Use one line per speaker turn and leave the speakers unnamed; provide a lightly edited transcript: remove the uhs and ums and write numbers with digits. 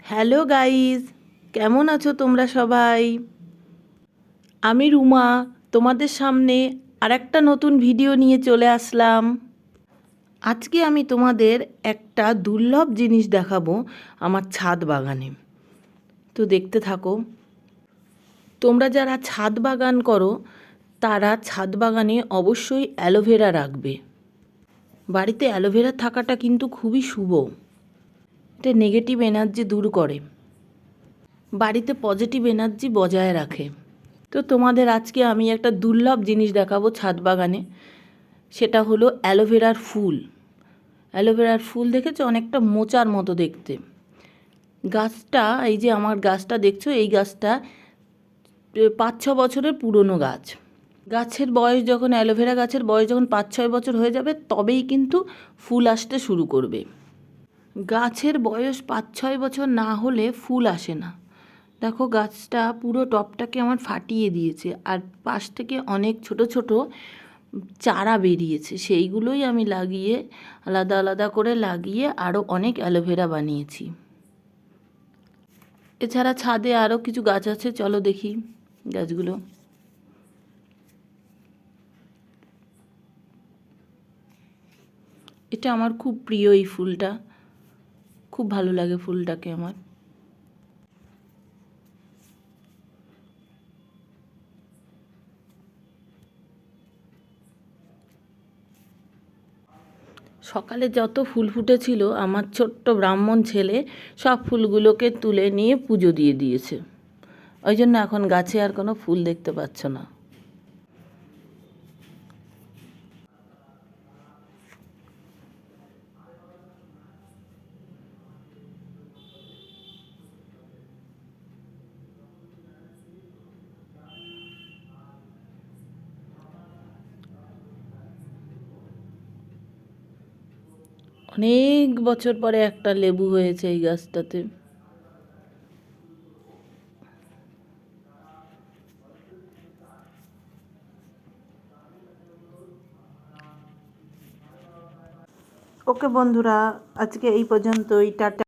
Hello guys, কেমন আছো তোমরা সবাই? আমি রুমা, তোমাদের সামনে আরেকটা নতুন ভিডিও নিয়ে চলে আসলাম। আজকে আমি তোমাদের একটা দুর্লভ জিনিস দেখাবো আমার ছাদ বাগানে। তো দেখতে থাকো। তোমরা যারা ছাদ বাগান করো তারা ছাদ বাগানে অবশ্যই অ্যালোভেরা রাখবে। বাড়িতে অ্যালোভেরা থাকাটা কিন্তু খুবই শুভ। এটা নেগেটিভ এনার্জি দূর করে, বাড়িতে পজিটিভ এনার্জি বজায় রাখে। তো তোমাদের আজকে আমি একটা দুর্লভ জিনিস দেখাবো ছাদ বাগানে। সেটা হলো অ্যালোভেরার ফুল। অ্যালোভেরার ফুল দেখেছো, অনেকটা মোচার মতো দেখতে। গাছটা, এই যে আমার গাছটা দেখছো, এই গাছটা 5-6 বছরের পুরনো গাছ। গাছের বয়স যখন, অ্যালোভেরা গাছের বয়স যখন 5-6 বছর হয়ে যাবে তবেই কিন্তু ফুল আসতে শুরু করবে। গাছের বয়স 5-6 বছর না হলে ফুল আসে না। দেখো গাছটা পুরো টবটাকে আমার ফাটিয়ে দিয়েছে, আর পাশ থেকে অনেক ছোট ছোট চারা বেরিয়েছে। সেইগুলোই আমি লাগিয়ে, আলাদা আলাদা করে লাগিয়ে আরও অনেক অ্যালোভেরা বানিয়েছি। এছাড়া ছাদে আরও কিছু গাছ আছে, চলো দেখি গাছগুলো। এটা আমার খুব প্রিয়, এই ফুলটা খুব ভালো লাগে ফুলটাকে আমার। সকালে যত ফুল ফুটেছিল আমার ছোট্ট ব্রাহ্মণ ছেলে সব ফুলগুলোকে তুলে নিয়ে পুজো দিয়ে দিয়েছে। ওই জন্য এখন গাছে আর কোনো ফুল দেখতে পাচ্ছ না। অনেক বছর পরে একটা লেবু হয়েছে এই গাছটাতে। ওকে বন্ধুরা, আজকে এই পর্যন্তই, টাটা।